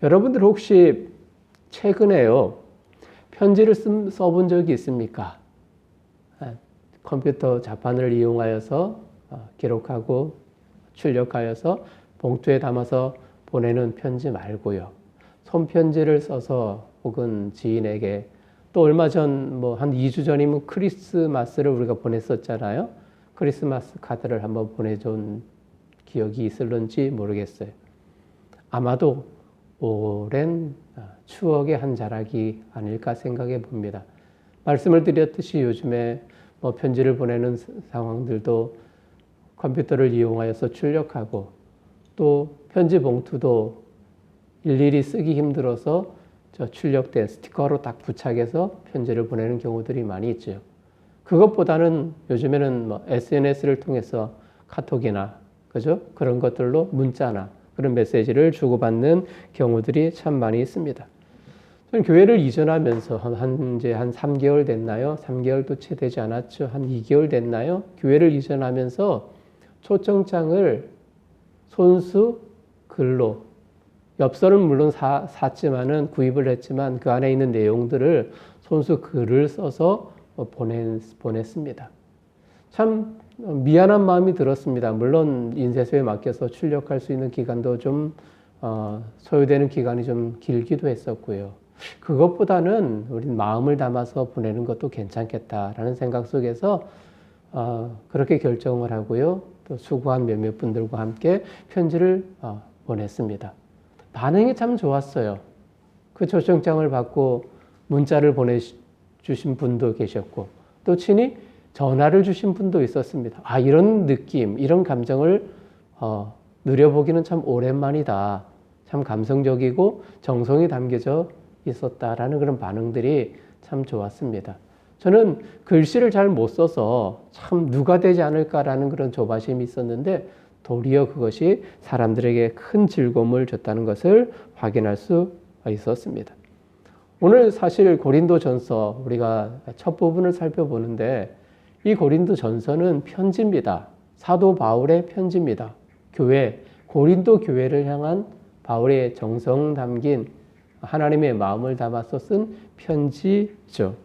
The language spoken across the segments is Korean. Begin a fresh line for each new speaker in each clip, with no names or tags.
여러분들 혹시 최근에요, 편지를 써본 적이 있습니까? 컴퓨터 자판을 이용하여서 기록하고 출력하여서 봉투에 담아서 보내는 편지 말고요. 손편지를 써서 혹은 지인에게, 또 얼마 전, 한 2주 전이면 크리스마스를 우리가 보냈었잖아요. 크리스마스 카드를 한번 보내준 기억이 있을런지 모르겠어요. 아마도 오랜 추억의 한 자락이 아닐까 생각해 봅니다. 말씀을 드렸듯이 요즘에 편지를 보내는 상황들도 컴퓨터를 이용하여서 출력하고, 또 편지 봉투도 일일이 쓰기 힘들어서 출력된 스티커로 딱 부착해서 편지를 보내는 경우들이 많이 있죠. 그것보다는 요즘에는 SNS를 통해서 카톡이나, 그죠? 그런 것들로 문자나 그런 메시지를 주고받는 경우들이 참 많이 있습니다. 저는 교회를 이전하면서 이제 한 3개월 됐나요? 3개월도 채 되지 않았죠. 한 2개월 됐나요? 교회를 이전하면서 초청장을 손수 글로, 엽서는 물론 샀지만은, 구입을 했지만 그 안에 있는 내용들을 손수 글을 써서 보냈습니다. 참 미안한 마음이 들었습니다. 물론 인쇄소에 맡겨서 출력할 수 있는 기간도 좀 소요되는 기간이 좀 길기도 했었고요. 그것보다는 우린 마음을 담아서 보내는 것도 괜찮겠다라는 생각 속에서 그렇게 결정을 하고요. 또 수고한 몇몇 분들과 함께 편지를 보냈습니다. 반응이 참 좋았어요. 그 초청장을 받고 문자를 보내주신 분도 계셨고, 또 친히 전화를 주신 분도 있었습니다. 이런 느낌, 이런 감정을 누려보기는 참 오랜만이다. 참 감성적이고 정성이 담겨져 있었다라는 그런 반응들이 참 좋았습니다. 저는 글씨를 잘 못 써서 참 누가 되지 않을까라는 그런 조바심이 있었는데, 도리어 그것이 사람들에게 큰 즐거움을 줬다는 것을 확인할 수 있었습니다. 오늘 사실 고린도전서 우리가 첫 부분을 살펴보는데, 이 고린도전서는 편지입니다. 사도 바울의 편지입니다. 고린도 교회를 향한 바울의 정성 담긴 하나님의 마음을 담아서 쓴 편지죠.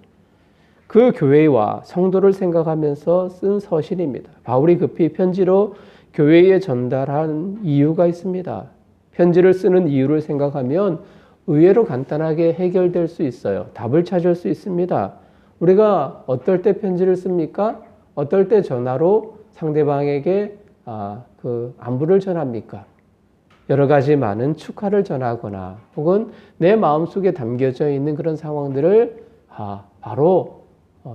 그 교회와 성도를 생각하면서 쓴 서신입니다. 바울이 급히 편지로 교회에 전달한 이유가 있습니다. 편지를 쓰는 이유를 생각하면 의외로 간단하게 해결될 수 있어요. 답을 찾을 수 있습니다. 우리가 어떨 때 편지를 씁니까? 어떨 때 전화로 상대방에게 안부를 전합니까? 여러 가지 많은 축하를 전하거나, 혹은 내 마음속에 담겨져 있는 그런 상황들을 바로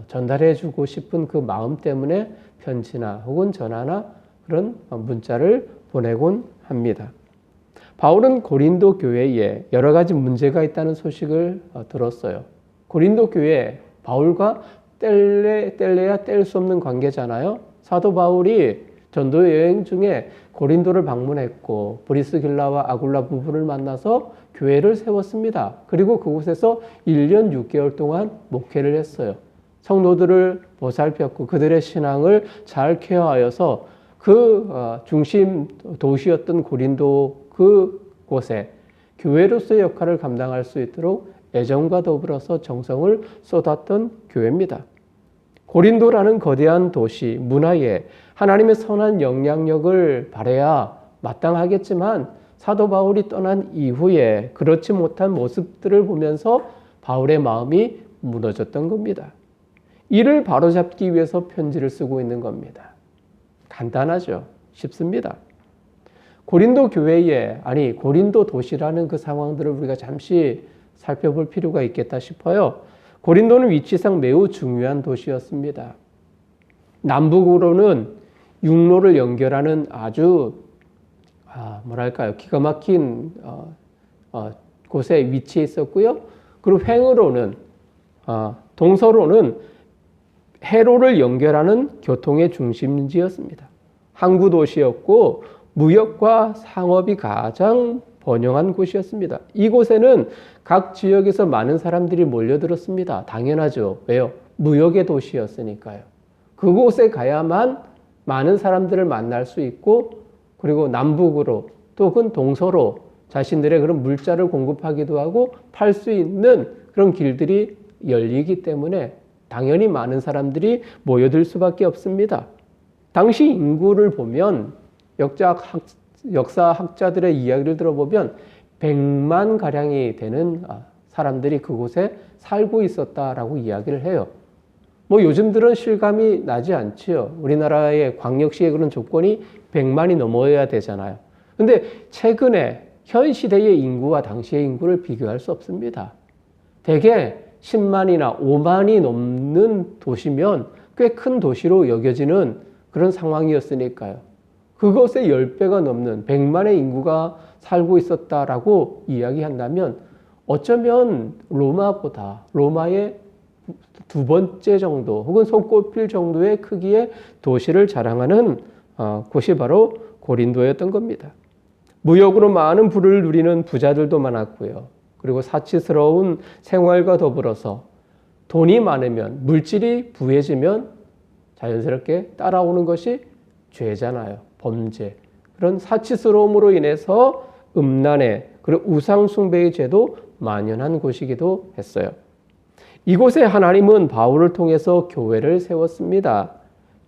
전달해주고 싶은 그 마음 때문에 편지나 혹은 전화나 그런 문자를 보내곤 합니다. 바울은 고린도 교회에 여러 가지 문제가 있다는 소식을 들었어요. 고린도 교회, 바울과 뗄래야 뗄 수 없는 관계잖아요. 사도 바울이 전도 여행 중에 고린도를 방문했고, 브리스길라와 아굴라 부부를 만나서 교회를 세웠습니다. 그리고 그곳에서 1년 6개월 동안 목회를 했어요. 성도들을 보살폈고 그들의 신앙을 잘 케어하여서 그 중심 도시였던 고린도 그곳에 교회로서의 역할을 감당할 수 있도록 애정과 더불어서 정성을 쏟았던 교회입니다. 고린도라는 거대한 도시, 문화에 하나님의 선한 영향력을 발해야 마땅하겠지만, 사도 바울이 떠난 이후에 그렇지 못한 모습들을 보면서 바울의 마음이 무너졌던 겁니다. 이를 바로잡기 위해서 편지를 쓰고 있는 겁니다. 간단하죠? 쉽습니다. 고린도 교회에, 고린도 도시라는 그 상황들을 우리가 잠시 살펴볼 필요가 있겠다 싶어요. 고린도는 위치상 매우 중요한 도시였습니다. 남북으로는 육로를 연결하는 아주 기가 막힌 곳에 위치해 있었고요. 그리고 횡으로는, 동서로는 해로를 연결하는 교통의 중심지였습니다. 항구 도시였고 무역과 상업이 가장 번영한 곳이었습니다. 이곳에는 각 지역에서 많은 사람들이 몰려들었습니다. 당연하죠. 왜요? 무역의 도시였으니까요. 그곳에 가야만 많은 사람들을 만날 수 있고, 그리고 남북으로 또는 동서로 자신들의 그런 물자를 공급하기도 하고 팔 수 있는 그런 길들이 열리기 때문에 당연히 많은 사람들이 모여들 수밖에 없습니다. 당시 인구를 보면 역사학자들의 이야기를 들어보면 100만 가량이 되는 사람들이 그곳에 살고 있었다라고 이야기를 해요. 뭐 요즘들은 실감이 나지 않지요. 우리나라의 광역시의 그런 조건이 100만이 넘어야 되잖아요. 근데 최근에 현 시대의 인구와 당시의 인구를 비교할 수 없습니다. 대개 10만이나 5만이 넘는 도시면 꽤 큰 도시로 여겨지는 그런 상황이었으니까요. 그것의 10배가 넘는 100만의 인구가 살고 있었다라고 이야기한다면 어쩌면 로마의 두 번째 정도 혹은 손꼽힐 정도의 크기의 도시를 자랑하는 곳이 바로 고린도였던 겁니다. 무역으로 많은 부를 누리는 부자들도 많았고요. 그리고 사치스러운 생활과 더불어서 돈이 많으면 물질이 부해지면 자연스럽게 따라오는 것이 죄잖아요. 범죄. 그런 사치스러움으로 인해서 음란의 그리고 우상숭배의 죄도 만연한 곳이기도 했어요. 이곳에 하나님은 바울을 통해서 교회를 세웠습니다.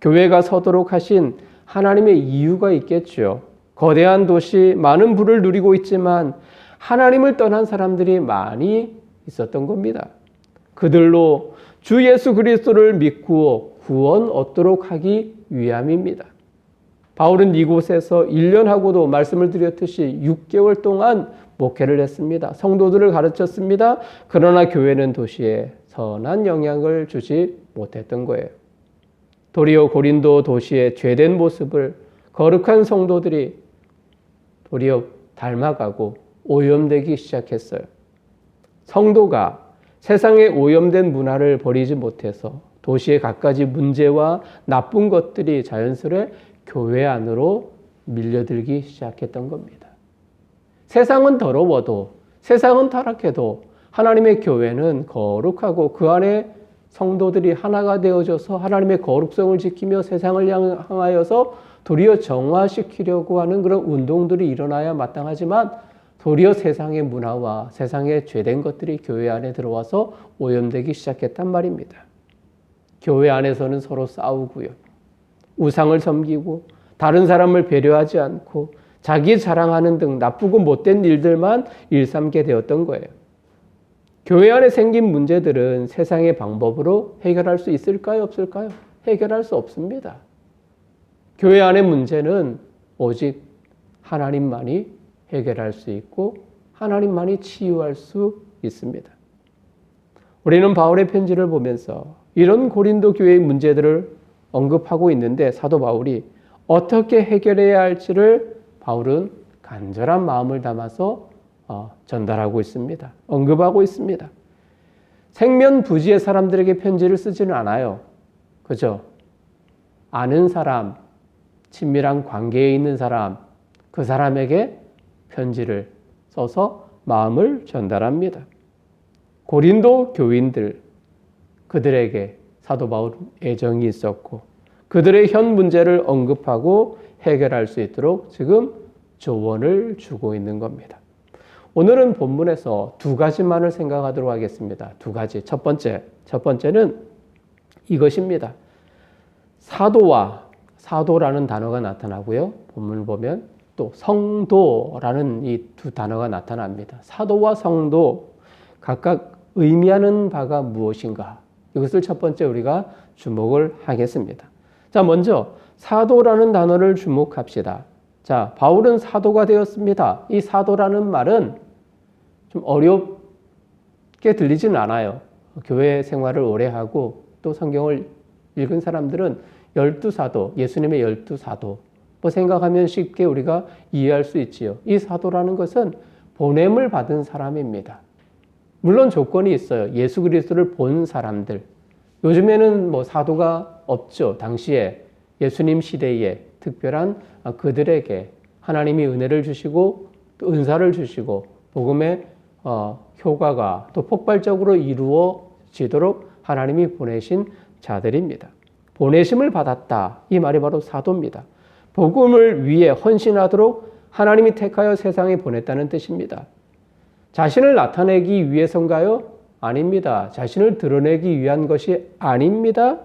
교회가 서도록 하신 하나님의 이유가 있겠죠. 거대한 도시, 많은 부를 누리고 있지만 하나님을 떠난 사람들이 많이 있었던 겁니다. 그들로 주 예수 그리스도를 믿고 구원 얻도록 하기 위함입니다. 바울은 이곳에서 1년하고도 말씀을 드렸듯이 6개월 동안 목회를 했습니다. 성도들을 가르쳤습니다. 그러나 교회는 도시에 선한 영향을 주지 못했던 거예요. 도리어 고린도 도시의 죄된 모습을 거룩한 성도들이 도리어 닮아가고 오염되기 시작했어요. 성도가 세상의 오염된 문화를 버리지 못해서 도시의 갖가지 문제와 나쁜 것들이 자연스레 교회 안으로 밀려들기 시작했던 겁니다. 세상은 더러워도, 세상은 타락해도 하나님의 교회는 거룩하고 그 안에 성도들이 하나가 되어져서 하나님의 거룩성을 지키며 세상을 향하여서 도리어 정화시키려고 하는 그런 운동들이 일어나야 마땅하지만 도리어 세상의 문화와 세상의 죄된 것들이 교회 안에 들어와서 오염되기 시작했단 말입니다. 교회 안에서는 서로 싸우고요. 우상을 섬기고 다른 사람을 배려하지 않고 자기 자랑하는 등 나쁘고 못된 일들만 일삼게 되었던 거예요. 교회 안에 생긴 문제들은 세상의 방법으로 해결할 수 있을까요? 없을까요? 해결할 수 없습니다. 교회 안의 문제는 오직 하나님만이 해결할 수 있고 하나님만이 치유할 수 있습니다. 우리는 바울의 편지를 보면서 이런 고린도 교회의 문제들을 언급하고 있는데 사도 바울이 어떻게 해결해야 할지를 바울은 간절한 마음을 담아서 전달하고 있습니다. 언급하고 있습니다. 생면부지의 사람들에게 편지를 쓰지는 않아요. 그죠? 아는 사람, 친밀한 관계에 있는 사람, 그 사람에게 편지를 써서 마음을 전달합니다. 고린도 교인들, 그들에게 사도 바울은 애정이 있었고 그들의 현 문제를 언급하고 해결할 수 있도록 지금 조언을 주고 있는 겁니다. 오늘은 본문에서 두 가지만을 생각하도록 하겠습니다. 두 가지. 첫 번째는 이것입니다. 사도라는 단어가 나타나고요. 본문을 보면 또 성도라는 이 두 단어가 나타납니다. 사도와 성도 각각 의미하는 바가 무엇인가? 이것을 첫 번째 우리가 주목을 하겠습니다. 자, 먼저 사도라는 단어를 주목합시다. 자, 바울은 사도가 되었습니다. 이 사도라는 말은 좀 어렵게 들리지는 않아요. 교회 생활을 오래 하고 또 성경을 읽은 사람들은 12사도, 예수님의 12사도 뭐 생각하면 쉽게 우리가 이해할 수 있지요. 이 사도라는 것은 보냄을 받은 사람입니다. 물론 조건이 있어요. 예수 그리스도를 본 사람들. 요즘에는 뭐 사도가 없죠. 당시에 예수님 시대에 특별한 그들에게 하나님이 은혜를 주시고 또 은사를 주시고 복음의 효과가 또 폭발적으로 이루어지도록 하나님이 보내신 자들입니다. 보내심을 받았다. 이 말이 바로 사도입니다. 복음을 위해 헌신하도록 하나님이 택하여 세상에 보냈다는 뜻입니다. 자신을 나타내기 위해서인가요? 아닙니다. 자신을 드러내기 위한 것이 아닙니다.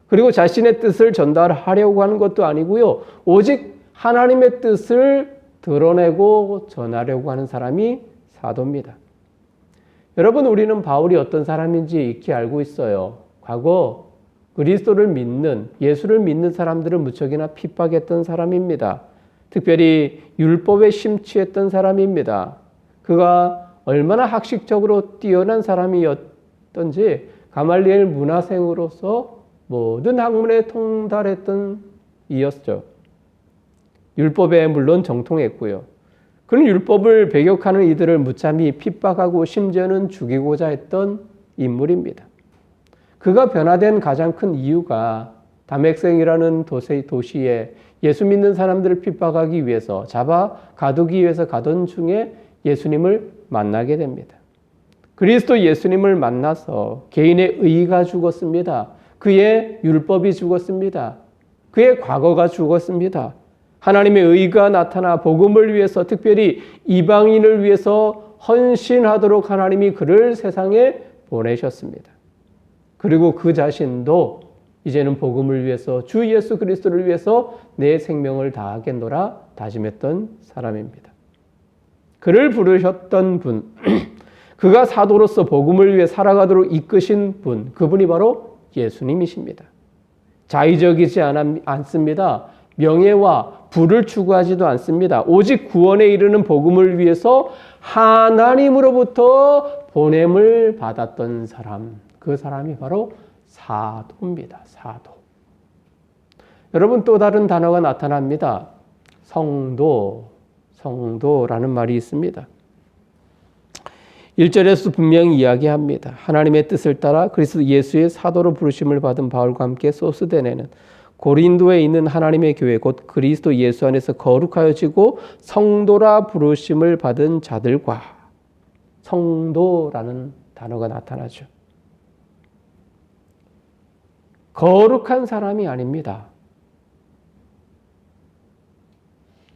그리고 자신의 뜻을 전달하려고 하는 것도 아니고요. 오직 하나님의 뜻을 드러내고 전하려고 하는 사람이 사도입니다. 여러분, 우리는 바울이 어떤 사람인지 익히 알고 있어요. 과거 그리스도를 믿는, 예수를 믿는 사람들을 무척이나 핍박했던 사람입니다. 특별히 율법에 심취했던 사람입니다. 그가 얼마나 학식적으로 뛰어난 사람이었던지 가말리엘 문화생으로서 모든 학문에 통달했던 이였죠. 율법에 물론 정통했고요. 그런 율법을 배격하는 이들을 무참히 핍박하고 심지어는 죽이고자 했던 인물입니다. 그가 변화된 가장 큰 이유가 다맥성이라는 도시에 예수 믿는 사람들을 핍박하기 위해서 잡아 가두기 위해서 가던 중에 예수님을 만나게 됩니다. 그리스도 예수님을 만나서 개인의 의의가 죽었습니다. 그의 율법이 죽었습니다. 그의 과거가 죽었습니다. 하나님의 의가 나타나 복음을 위해서, 특별히 이방인을 위해서 헌신하도록 하나님이 그를 세상에 보내셨습니다. 그리고 그 자신도 이제는 복음을 위해서, 주 예수 그리스도를 위해서 내 생명을 다하겠노라 다짐했던 사람입니다. 그를 부르셨던 분, 그가 사도로서 복음을 위해 살아가도록 이끄신 분, 그분이 바로 예수님이십니다. 자의적이지 않습니다. 명예와 부를 추구하지도 않습니다. 오직 구원에 이르는 복음을 위해서 하나님으로부터 보냄을 받았던 사람, 그 사람이 바로 사도입니다. 사도. 여러분, 또 다른 단어가 나타납니다. 성도라는 말이 있습니다. 1절에서 분명히 이야기합니다. 하나님의 뜻을 따라 그리스도 예수의 사도로 부르심을 받은 바울과 함께 소스데네는 고린도에 있는 하나님의 교회 곧 그리스도 예수 안에서 거룩하여지고 성도라 부르심을 받은 자들과, 성도라는 단어가 나타나죠. 거룩한 사람이 아닙니다.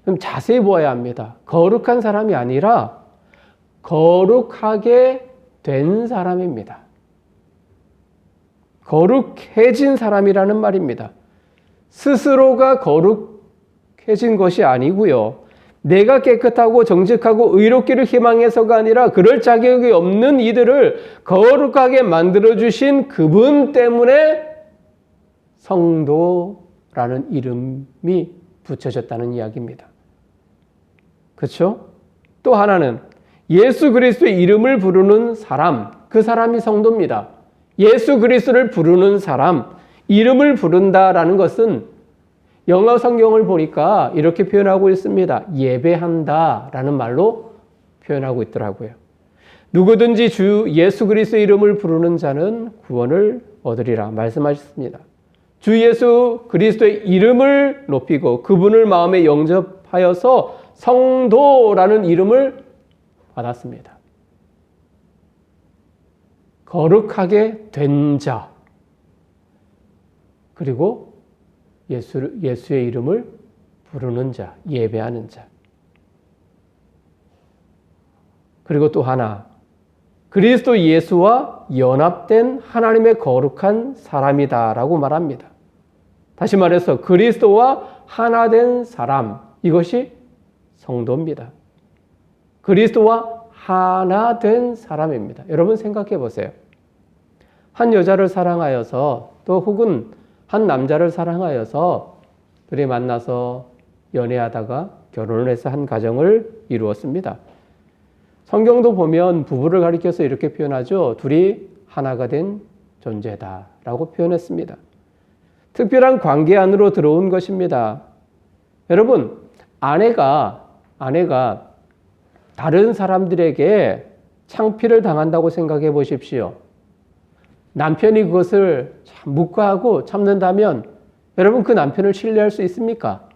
그럼 자세히 보아야 합니다. 거룩한 사람이 아니라 거룩하게 된 사람입니다. 거룩해진 사람이라는 말입니다. 스스로가 거룩해진 것이 아니고요. 내가 깨끗하고 정직하고 의롭기를 희망해서가 아니라 그럴 자격이 없는 이들을 거룩하게 만들어주신 그분 때문에 성도라는 이름이 붙여졌다는 이야기입니다. 그렇죠? 또 하나는 예수 그리스도의 이름을 부르는 사람, 그 사람이 성도입니다. 예수 그리스도를 부르는 사람, 이름을 부른다라는 것은 영어 성경을 보니까 이렇게 표현하고 있습니다. 예배한다라는 말로 표현하고 있더라고요. 누구든지 주 예수 그리스도의 이름을 부르는 자는 구원을 얻으리라 말씀하셨습니다. 주 예수 그리스도의 이름을 높이고 그분을 마음에 영접하여서 성도라는 이름을 받았습니다. 거룩하게 된 자, 그리고 예수의 이름을 부르는 자, 예배하는 자. 그리고 또 하나, 그리스도 예수와 연합된 하나님의 거룩한 사람이다라고 말합니다. 다시 말해서 그리스도와 하나 된 사람, 이것이 성도입니다. 그리스도와 하나 된 사람입니다. 여러분 생각해 보세요. 한 여자를 사랑하여서 또 혹은 한 남자를 사랑하여서 둘이 만나서 연애하다가 결혼을 해서 한 가정을 이루었습니다. 성경도 보면 부부를 가리켜서 이렇게 표현하죠. 둘이 하나가 된 존재다라고 표현했습니다. 특별한 관계 안으로 들어온 것입니다. 여러분, 아내가 다른 사람들에게 창피를 당한다고 생각해 보십시오. 남편이 그것을 묵과하고 참는다면 여러분 그 남편을 신뢰할 수 있습니까?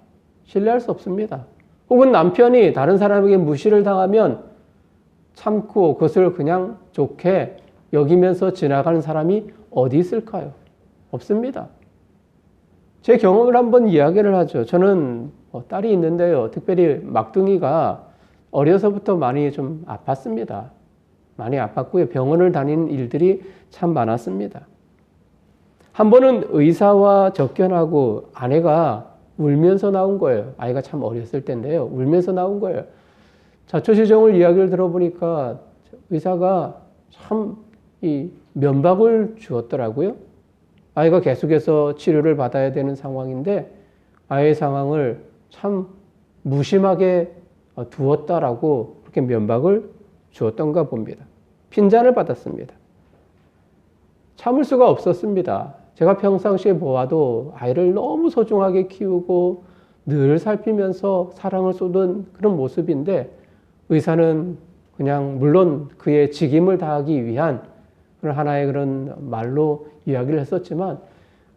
신뢰할 수 없습니다. 혹은 남편이 다른 사람에게 무시를 당하면 참고 그것을 그냥 좋게 여기면서 지나가는 사람이 어디 있을까요? 없습니다. 제 경험을 한번 이야기를 하죠. 저는 딸이 있는데요. 특별히 막둥이가 어려서부터 많이 좀 아팠습니다. 많이 아팠고요. 병원을 다닌 일들이 참 많았습니다. 한 번은 의사와 접견하고 아내가 울면서 나온 거예요. 아이가 참 어렸을 때인데요. 울면서 나온 거예요. 자초지종을 이야기를 들어보니까 의사가 참 이 면박을 주었더라고요. 아이가 계속해서 치료를 받아야 되는 상황인데 아이의 상황을 참 무심하게 두었다라고 그렇게 면박을 주었던가 봅니다. 핀잔을 받았습니다. 참을 수가 없었습니다. 제가 평상시에 보아도 아이를 너무 소중하게 키우고 늘 살피면서 사랑을 쏟은 그런 모습인데 의사는 그냥 물론 그의 직임을 다하기 위한 그런 하나의 그런 말로 이야기를 했었지만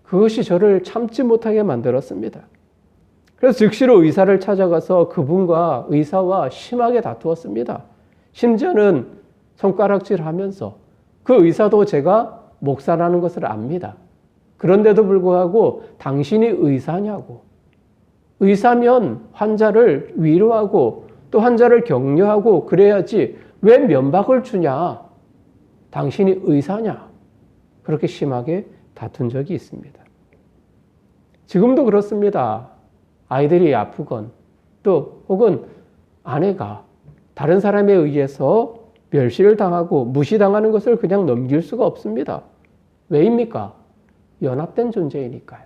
그것이 저를 참지 못하게 만들었습니다. 그래서 즉시로 의사를 찾아가서 그분과 의사와 심하게 다투었습니다. 심지어는 손가락질하면서 그 의사도 제가 목사라는 것을 압니다. 그런데도 불구하고 당신이 의사냐고. 의사면 환자를 위로하고 또 환자를 격려하고 그래야지 왜 면박을 주냐. 당신이 의사냐. 그렇게 심하게 다툰 적이 있습니다. 지금도 그렇습니다. 아이들이 아프건 또 혹은 아내가 다른 사람에 의해서 멸시를 당하고 무시당하는 것을 그냥 넘길 수가 없습니다. 왜입니까? 연합된 존재이니까요.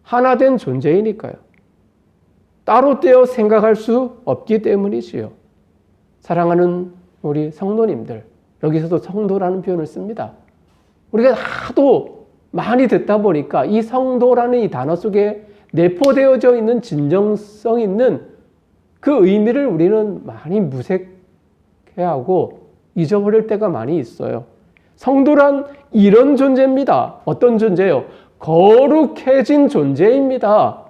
하나 된 존재이니까요. 따로 떼어 생각할 수 없기 때문이지요. 사랑하는 우리 성도님들, 여기서도 성도라는 표현을 씁니다. 우리가 하도 많이 듣다 보니까 이 성도라는 이 단어 속에 내포되어져 있는 진정성 있는 그 의미를 우리는 많이 무색해하고 잊어버릴 때가 많이 있어요. 성도란 이런 존재입니다. 어떤 존재요? 거룩해진 존재입니다.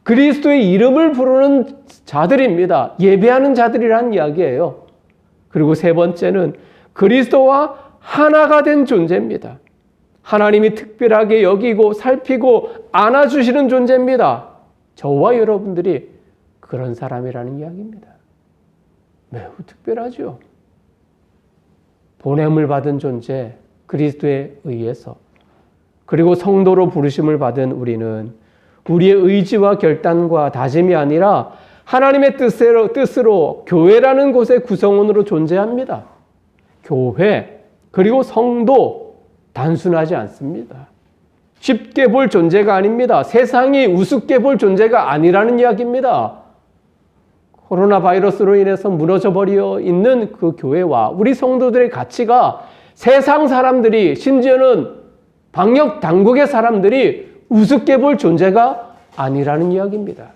그리스도의 이름을 부르는 자들입니다. 예배하는 자들이란 이야기예요. 그리고 세 번째는 그리스도와 하나가 된 존재입니다. 하나님이 특별하게 여기고 살피고 안아주시는 존재입니다. 저와 여러분들이 그런 사람이라는 이야기입니다. 매우 특별하죠. 보냄을 받은 존재, 그리스도에 의해서 그리고 성도로 부르심을 받은 우리는 우리의 의지와 결단과 다짐이 아니라 하나님의 뜻으로 교회라는 곳의 구성원으로 존재합니다. 교회 그리고 성도 단순하지 않습니다. 쉽게 볼 존재가 아닙니다. 세상이 우습게 볼 존재가 아니라는 이야기입니다. 코로나 바이러스로 인해서 무너져 버려 있는 그 교회와 우리 성도들의 가치가 세상 사람들이 심지어는 방역 당국의 사람들이 우습게 볼 존재가 아니라는 이야기입니다.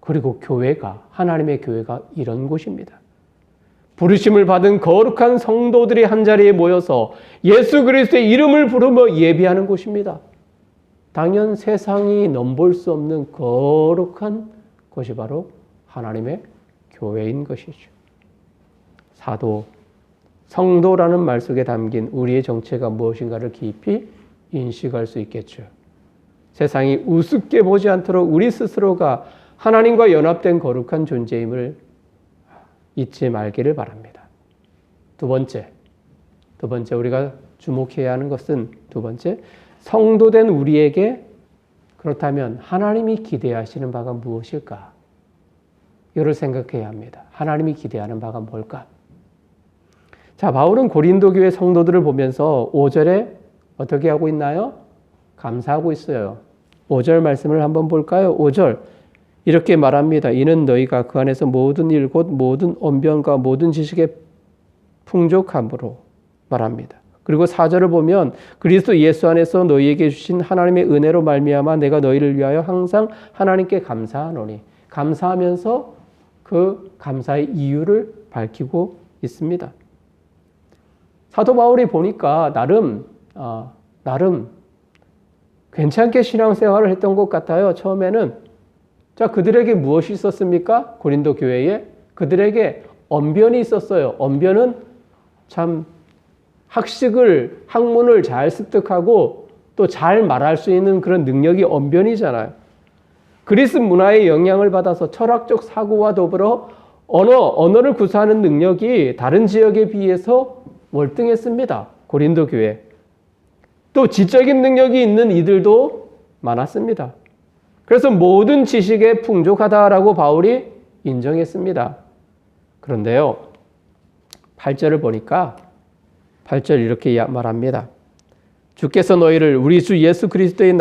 그리고 교회가 하나님의 교회가 이런 곳입니다. 부르심을 받은 거룩한 성도들이 한자리에 모여서 예수 그리스도의 이름을 부르며 예배하는 곳입니다. 당연 세상이 넘볼 수 없는 거룩한 곳이 바로 하나님의 교회인 것이죠. 사도, 성도라는 말 속에 담긴 우리의 정체가 무엇인가를 깊이 인식할 수 있겠죠. 세상이 우습게 보지 않도록 우리 스스로가 하나님과 연합된 거룩한 존재임을 잊지 말기를 바랍니다. 두 번째 우리가 주목해야 하는 것은 두 번째, 성도된 우리에게 그렇다면 하나님이 기대하시는 바가 무엇일까? 이를 생각해야 합니다. 하나님이 기대하는 바가 뭘까? 자, 바울은 고린도 교회 성도들을 보면서 5절에 어떻게 하고 있나요? 감사하고 있어요. 5절 말씀을 한번 볼까요? 5절 이렇게 말합니다. 이는 너희가 그 안에서 모든 일 곧 모든 언변과 모든 지식에 풍족함으로 말합니다. 그리고 4절을 보면 그리스도 예수 안에서 너희에게 주신 하나님의 은혜로 말미암아 내가 너희를 위하여 항상 하나님께 감사하노니. 감사하면서 그 감사의 이유를 밝히고 있습니다. 사도 바울이 보니까 나름 괜찮게 신앙생활을 했던 것 같아요. 처음에는. 자, 그들에게 무엇이 있었습니까? 고린도 교회에 그들에게 언변이 있었어요. 언변은 참 학문을 잘 습득하고 또 잘 말할 수 있는 그런 능력이 언변이잖아요. 그리스 문화의 영향을 받아서 철학적 사고와 더불어 언어를 구사하는 능력이 다른 지역에 비해서 월등했습니다. 고린도 교회. 또 지적인 능력이 있는 이들도 많았습니다. 그래서 모든 지식에 풍족하다라고 바울이 인정했습니다. 그런데요, 8절을 보니까 8절 이렇게 말합니다. 주께서 너희를 우리 주 예수 그리스도의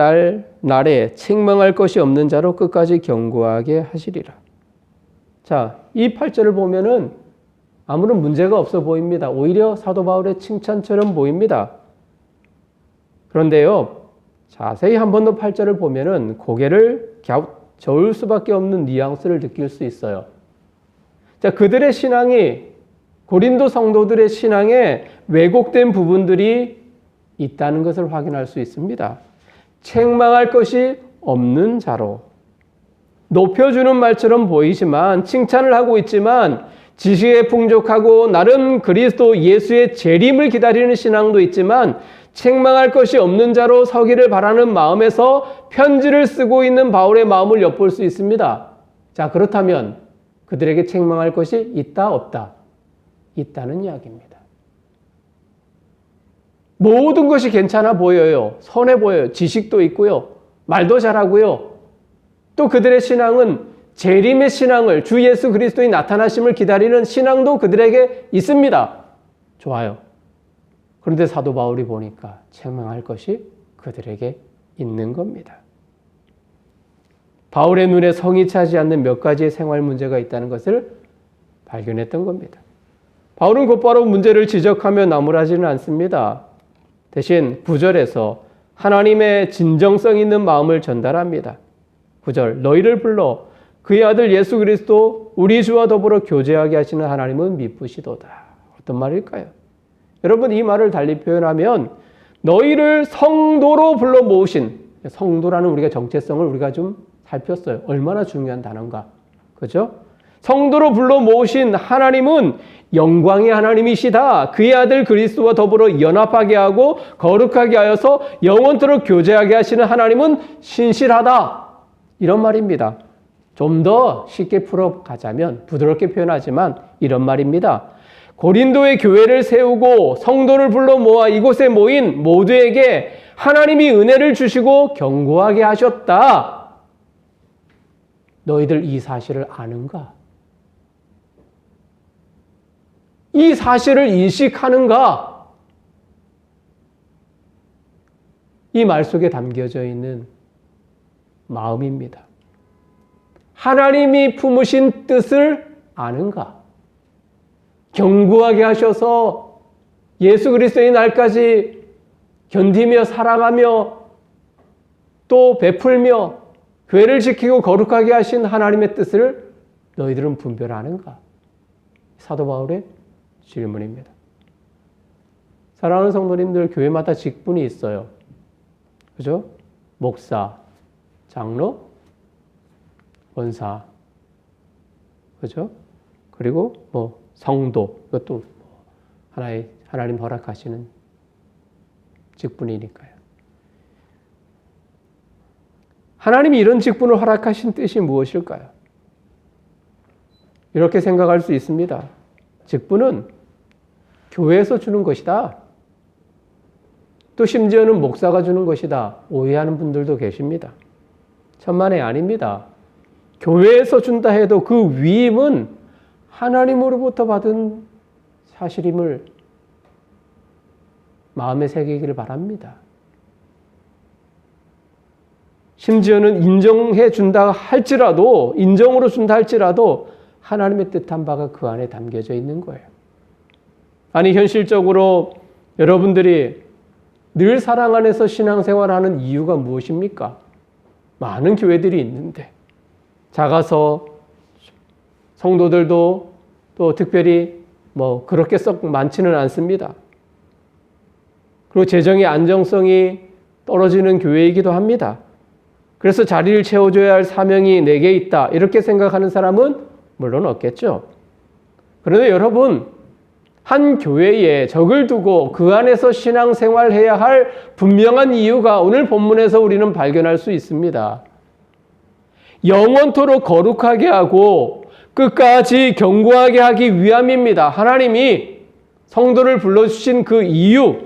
날에 책망할 것이 없는 자로 끝까지 경고하게 하시리라. 자, 이 8절을 보면은 아무런 문제가 없어 보입니다. 오히려 사도 바울의 칭찬처럼 보입니다. 그런데요, 자세히 한 번 더 8절을 보면은 고개를 저을 수밖에 없는 뉘앙스를 느낄 수 있어요. 자, 그들의 신앙이, 고린도 성도들의 신앙에 왜곡된 부분들이 있다는 것을 확인할 수 있습니다. 책망할 것이 없는 자로. 높여주는 말처럼 보이지만, 칭찬을 하고 있지만, 지식에 풍족하고 나름 그리스도 예수의 재림을 기다리는 신앙도 있지만, 책망할 것이 없는 자로 서기를 바라는 마음에서 편지를 쓰고 있는 바울의 마음을 엿볼 수 있습니다. 자, 그렇다면 그들에게 책망할 것이 있다, 없다? 있다는 이야기입니다. 모든 것이 괜찮아 보여요. 선해 보여요. 지식도 있고요. 말도 잘하고요. 또 그들의 신앙은 재림의 신앙을, 주 예수 그리스도의 나타나심을 기다리는 신앙도 그들에게 있습니다. 좋아요. 그런데 사도 바울이 보니까 책망할 것이 그들에게 있는 겁니다. 바울의 눈에 성이 차지 않는 몇 가지의 생활 문제가 있다는 것을 발견했던 겁니다. 바울은 곧바로 문제를 지적하며 나무라지는 않습니다. 대신 9절에서 하나님의 진정성 있는 마음을 전달합니다. 9절, 너희를 불러 그의 아들 예수 그리스도 우리 주와 더불어 교제하게 하시는 하나님은 미쁘시도다. 어떤 말일까요? 여러분, 이 말을 달리 표현하면 너희를 성도로 불러 모으신, 성도라는 우리가 정체성을 우리가 좀 살폈어요. 얼마나 중요한 단어인가. 그죠? 성도로 불러 모으신 하나님은 영광의 하나님이시다. 그의 아들 그리스도와 더불어 연합하게 하고 거룩하게 하여서 영원토록 교제하게 하시는 하나님은 신실하다. 이런 말입니다. 좀 더 쉽게 풀어가자면, 부드럽게 표현하지만 이런 말입니다. 고린도의 교회를 세우고 성도를 불러 모아 이곳에 모인 모두에게 하나님이 은혜를 주시고 경고하게 하셨다. 너희들 이 사실을 아는가? 이 사실을 인식하는가? 이 말 속에 담겨져 있는 마음입니다. 하나님이 품으신 뜻을 아는가? 견고하게 하셔서 예수 그리스도의 날까지 견디며 사랑하며 또 베풀며 교회를 지키고 거룩하게 하신 하나님의 뜻을 너희들은 분별하는가? 사도 바울의 질문입니다. 사랑하는 성도님들, 교회마다 직분이 있어요. 그죠? 목사, 장로, 원사, 그죠? 그리고 성도, 이것도 하나님 허락하시는 직분이니까요. 하나님이 이런 직분을 허락하신 뜻이 무엇일까요? 이렇게 생각할 수 있습니다. 직분은 교회에서 주는 것이다. 또 심지어는 목사가 주는 것이다. 오해하는 분들도 계십니다. 천만에 아닙니다. 교회에서 준다 해도 그 위임은 하나님으로부터 받은 사실임을 마음에 새기기를 바랍니다. 심지어는 인정해 준다 할지라도, 인정으로 준다 할지라도 하나님의 뜻한 바가 그 안에 담겨져 있는 거예요. 아니, 현실적으로 여러분들이 늘 사랑 안에서 신앙생활하는 이유가 무엇입니까? 많은 교회들이 있는데 작아서 성도들도 또 특별히 그렇게 썩 많지는 않습니다. 그리고 재정의 안정성이 떨어지는 교회이기도 합니다. 그래서 자리를 채워줘야 할 사명이 내게 있다, 이렇게 생각하는 사람은 물론 없겠죠. 그런데 여러분, 한 교회에 적을 두고 그 안에서 신앙생활해야 할 분명한 이유가 오늘 본문에서 우리는 발견할 수 있습니다. 영원토록 거룩하게 하고 끝까지 견고하게 하기 위함입니다. 하나님이 성도를 불러주신 그 이유,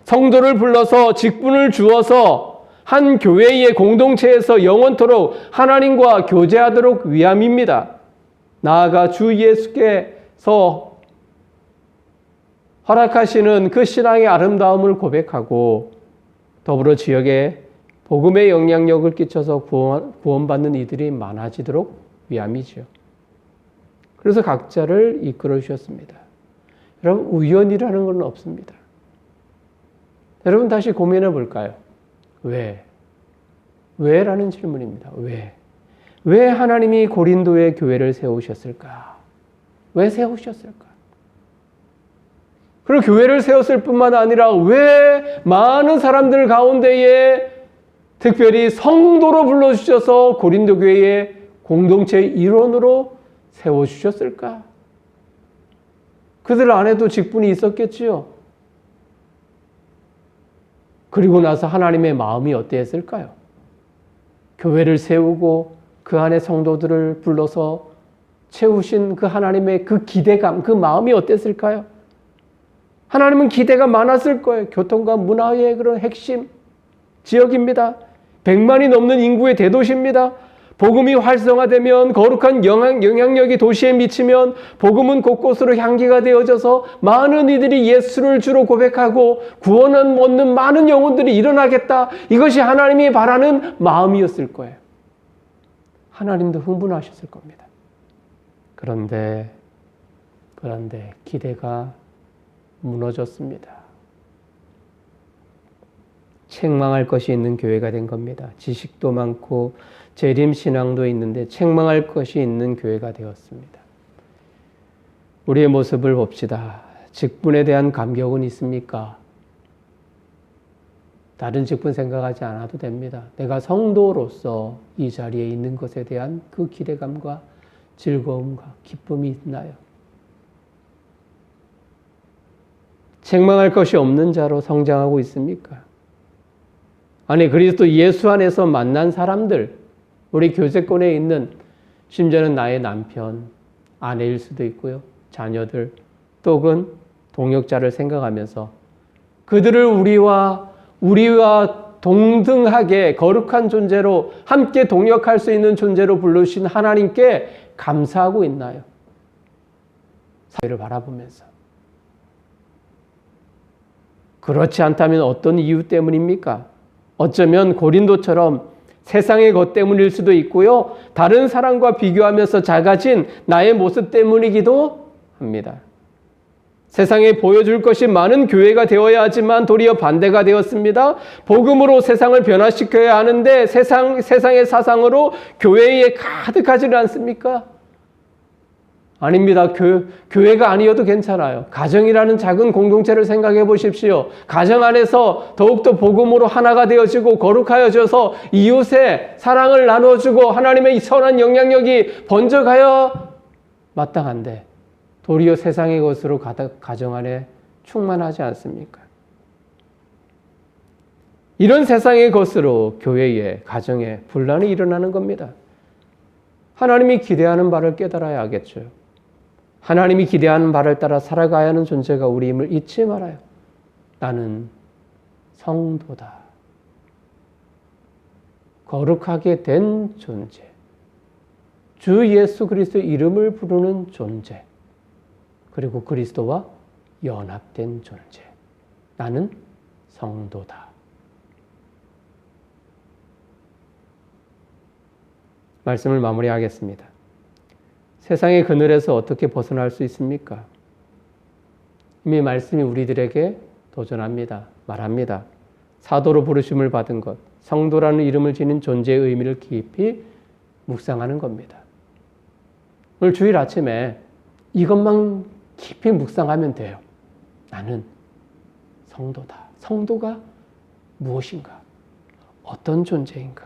성도를 불러서 직분을 주어서 한 교회의 공동체에서 영원토록 하나님과 교제하도록 위함입니다. 나아가 주 예수께서 허락하시는 그 신앙의 아름다움을 고백하고 더불어 지역에 복음의 영향력을 끼쳐서 구원받는 이들이 많아지도록 위함이죠. 그래서 각자를 이끌어 주셨습니다. 여러분, 우연이라는 건 없습니다. 여러분, 다시 고민해 볼까요? 왜? 왜라는 질문입니다. 왜? 왜 하나님이 고린도의 교회를 세우셨을까? 왜 세우셨을까? 그리고 교회를 세웠을 뿐만 아니라 왜 많은 사람들 가운데에 특별히 성도로 불러주셔서 고린도 교회의 공동체 일원으로 세워주셨을까? 그들 안에도 직분이 있었겠지요. 그리고 나서 하나님의 마음이 어땠을까요? 교회를 세우고 그 안에 성도들을 불러서 채우신 그 하나님의 그 기대감, 그 마음이 어땠을까요? 하나님은 기대가 많았을 거예요. 교통과 문화의 그런 핵심 지역입니다. 100만이 넘는 인구의 대도시입니다. 복음이 활성화되면 거룩한 영향력이 도시에 미치면 복음은 곳곳으로 향기가 되어져서 많은 이들이 예수를 주로 고백하고 구원을 얻는 많은 영혼들이 일어나겠다. 이것이 하나님이 바라는 마음이었을 거예요. 하나님도 흥분하셨을 겁니다. 그런데 기대가 무너졌습니다. 책망할 것이 있는 교회가 된 겁니다. 지식도 많고 재림신앙도 있는데 책망할 것이 있는 교회가 되었습니다. 우리의 모습을 봅시다. 직분에 대한 감격은 있습니까? 다른 직분 생각하지 않아도 됩니다. 내가 성도로서 이 자리에 있는 것에 대한 그 기대감과 즐거움과 기쁨이 있나요? 책망할 것이 없는 자로 성장하고 있습니까? 아니, 그리스도 예수 안에서 만난 사람들, 우리 교제권에 있는 심지어는 나의 남편, 아내일 수도 있고요. 자녀들, 또는 동역자를 생각하면서 그들을 우리와 동등하게 거룩한 존재로 함께 동역할 수 있는 존재로 불러주신 하나님께 감사하고 있나요? 사회를 바라보면서. 그렇지 않다면 어떤 이유 때문입니까? 어쩌면 고린도처럼 세상의 것 때문일 수도 있고요. 다른 사람과 비교하면서 작아진 나의 모습 때문이기도 합니다. 세상에 보여줄 것이 많은 교회가 되어야 하지만 도리어 반대가 되었습니다. 복음으로 세상을 변화시켜야 하는데 세상의 사상으로 교회에 가득하지는 않습니까? 아닙니다. 교회가 아니어도 괜찮아요. 가정이라는 작은 공동체를 생각해 보십시오. 가정 안에서 더욱더 복음으로 하나가 되어지고 거룩하여져서 이웃의 사랑을 나눠주고 하나님의 선한 영향력이 번져가야 마땅한데 도리어 세상의 것으로 가정 안에 충만하지 않습니까? 이런 세상의 것으로 교회에, 가정에 분란이 일어나는 겁니다. 하나님이 기대하는 바를 깨달아야 하겠죠. 하나님이 기대하는 바를 따라 살아가야 하는 존재가 우리임을 잊지 말아요. 나는 성도다. 거룩하게 된 존재. 주 예수 그리스도의 이름을 부르는 존재. 그리고 그리스도와 연합된 존재. 나는 성도다. 말씀을 마무리하겠습니다. 세상의 그늘에서 어떻게 벗어날 수 있습니까? 이미 말씀이 우리들에게 도전합니다. 말합니다. 사도로 부르심을 받은 것, 성도라는 이름을 지닌 존재의 의미를 깊이 묵상하는 겁니다. 오늘 주일 아침에 이것만 깊이 묵상하면 돼요. 나는 성도다. 성도가 무엇인가? 어떤 존재인가?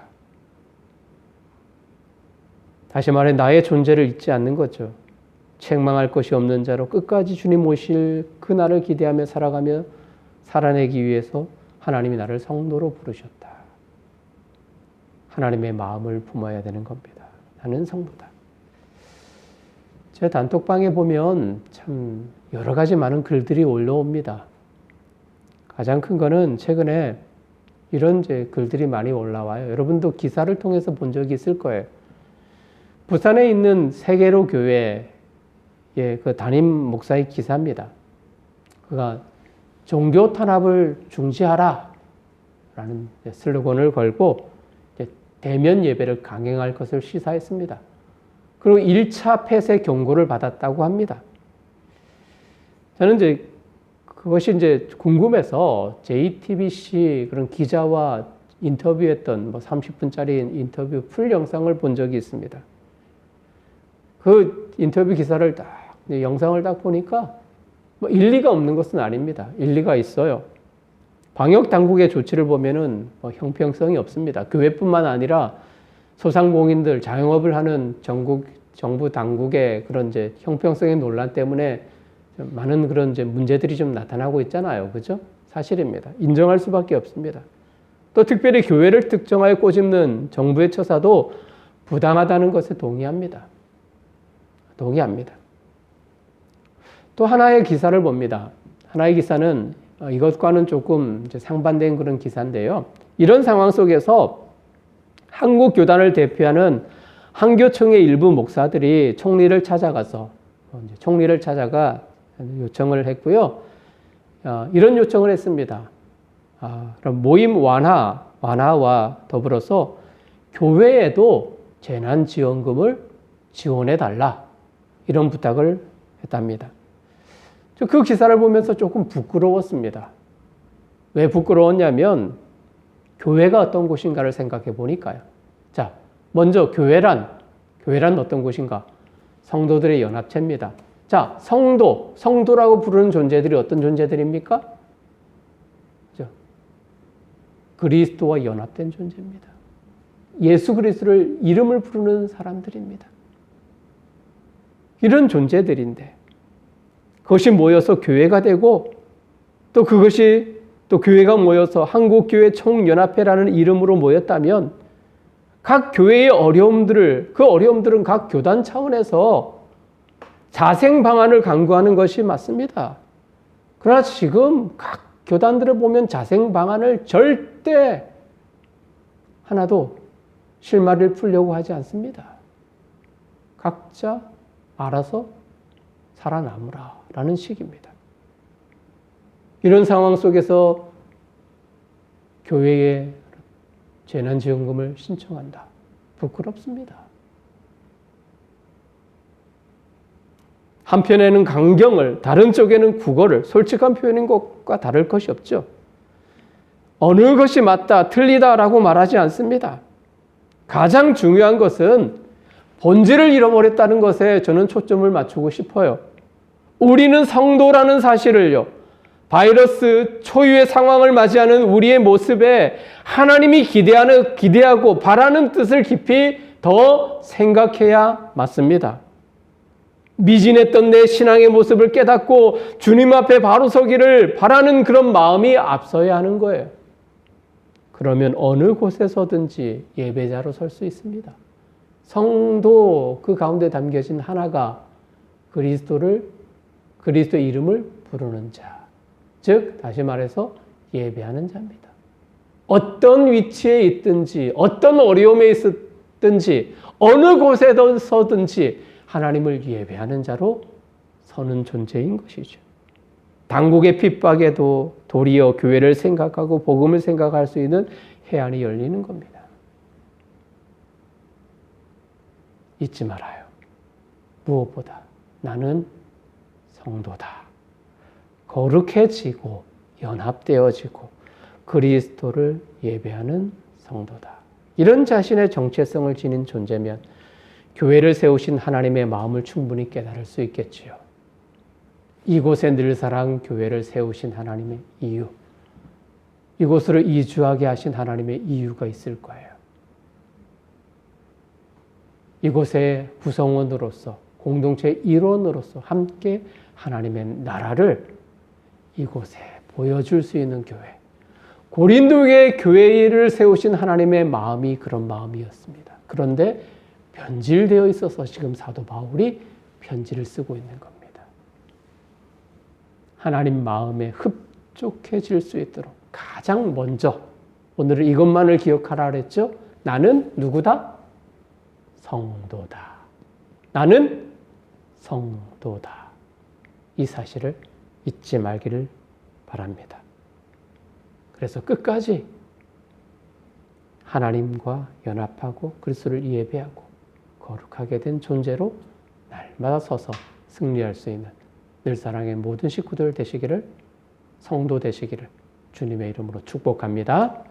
다시 말해 나의 존재를 잊지 않는 거죠. 책망할 것이 없는 자로 끝까지 주님 오실 그날을 기대하며 살아가며 살아내기 위해서 하나님이 나를 성도로 부르셨다. 하나님의 마음을 품어야 되는 겁니다. 하는 성도다. 제 단톡방에 보면 참 여러 가지 많은 글들이 올라옵니다. 가장 큰 거는 최근에 이런 이제 글들이 많이 올라와요. 여러분도 기사를 통해서 본 적이 있을 거예요. 부산에 있는 세계로 교회의 그 담임 목사의 기사입니다. 그가 종교 탄압을 중지하라 라는 슬로건을 걸고 대면 예배를 강행할 것을 시사했습니다. 그리고 1차 폐쇄 경고를 받았다고 합니다. 저는 이제 그것이 이제 궁금해서 JTBC 그런 기자와 인터뷰했던 30분짜리 인터뷰 풀 영상을 본 적이 있습니다. 그 인터뷰 기사를 딱, 영상을 딱 보니까 일리가 없는 것은 아닙니다. 일리가 있어요. 방역 당국의 조치를 보면은 형평성이 없습니다. 교회뿐만 아니라 소상공인들, 자영업을 하는 정부 당국의 그런 이제 형평성의 논란 때문에 많은 그런 이제 문제들이 좀 나타나고 있잖아요. 그죠? 사실입니다. 인정할 수밖에 없습니다. 또 특별히 교회를 특정하여 꼬집는 정부의 처사도 부당하다는 것에 동의합니다. 동의합니다. 또 하나의 기사를 봅니다. 하나의 기사는 이것과는 조금 이제 상반된 그런 기사인데요. 이런 상황 속에서 한국 교단을 대표하는 한교총의 일부 목사들이 총리를 찾아가 요청을 했고요. 이런 요청을 했습니다. 그럼 모임 완화와 더불어서 교회에도 재난지원금을 지원해달라 이런 부탁을 했답니다. 그 기사를 보면서 조금 부끄러웠습니다. 왜 부끄러웠냐면 교회가 어떤 곳인가를 생각해 보니까요. 자, 먼저 교회란 어떤 곳인가? 성도들의 연합체입니다. 자, 성도라고 부르는 존재들이 어떤 존재들입니까? 그죠? 그리스도와 연합된 존재입니다. 예수 그리스도를 이름을 부르는 사람들입니다. 이런 존재들인데 그것이 모여서 교회가 되고 또 그것이 또 교회가 모여서 한국교회 총연합회라는 이름으로 모였다면 각 교회의 그 어려움들은 각 교단 차원에서 자생 방안을 강구하는 것이 맞습니다. 그러나 지금 각 교단들을 보면 자생 방안을 절대 하나도 실마리를 풀려고 하지 않습니다. 각자 알아서 살아남으라 라는 식입니다. 이런 상황 속에서 교회에 재난지원금을 신청한다. 부끄럽습니다. 한편에는 강경을, 다른 쪽에는 국어를, 솔직한 표현인 것과 다를 것이 없죠. 어느 것이 맞다, 틀리다라고 말하지 않습니다. 가장 중요한 것은 본질을 잃어버렸다는 것에 저는 초점을 맞추고 싶어요. 우리는 성도라는 사실을요, 바이러스 초유의 상황을 맞이하는 우리의 모습에 하나님이 기대하고 바라는 뜻을 깊이 더 생각해야 맞습니다. 미진했던 내 신앙의 모습을 깨닫고 주님 앞에 바로 서기를 바라는 그런 마음이 앞서야 하는 거예요. 그러면 어느 곳에서든지 예배자로 설 수 있습니다. 성도 그 가운데 담겨진 하나가 그리스도의 이름을 부르는 자, 즉 다시 말해서 예배하는 자입니다. 어떤 위치에 있든지 어떤 어려움에 있든지 어느 곳에서든지 하나님을 예배하는 자로 서는 존재인 것이죠. 당국의 핍박에도 도리어 교회를 생각하고 복음을 생각할 수 있는 해안이 열리는 겁니다. 잊지 말아요. 무엇보다 나는 성도다. 거룩해지고 연합되어지고 그리스도를 예배하는 성도다. 이런 자신의 정체성을 지닌 존재면 교회를 세우신 하나님의 마음을 충분히 깨달을 수 있겠지요. 이곳에 늘사랑 교회를 세우신 하나님의 이유, 이곳으로 이주하게 하신 하나님의 이유가 있을 거예요. 이곳의 구성원으로서, 공동체의 일원으로서 함께 하나님의 나라를 이곳에 보여줄 수 있는 교회. 고린도의 교회를 세우신 하나님의 마음이 그런 마음이었습니다. 그런데 변질되어 있어서 지금 사도 바울이 편지를 쓰고 있는 겁니다. 하나님 마음에 흡족해질 수 있도록 가장 먼저 오늘은 이것만을 기억하라 그랬죠. 나는 누구다? 성도다. 나는 성도다. 이 사실을 잊지 말기를 바랍니다. 그래서 끝까지 하나님과 연합하고 그리스도를 예배하고 거룩하게 된 존재로 날마다 서서 승리할 수 있는 늘사랑의 모든 식구들 되시기를, 성도 되시기를 주님의 이름으로 축복합니다.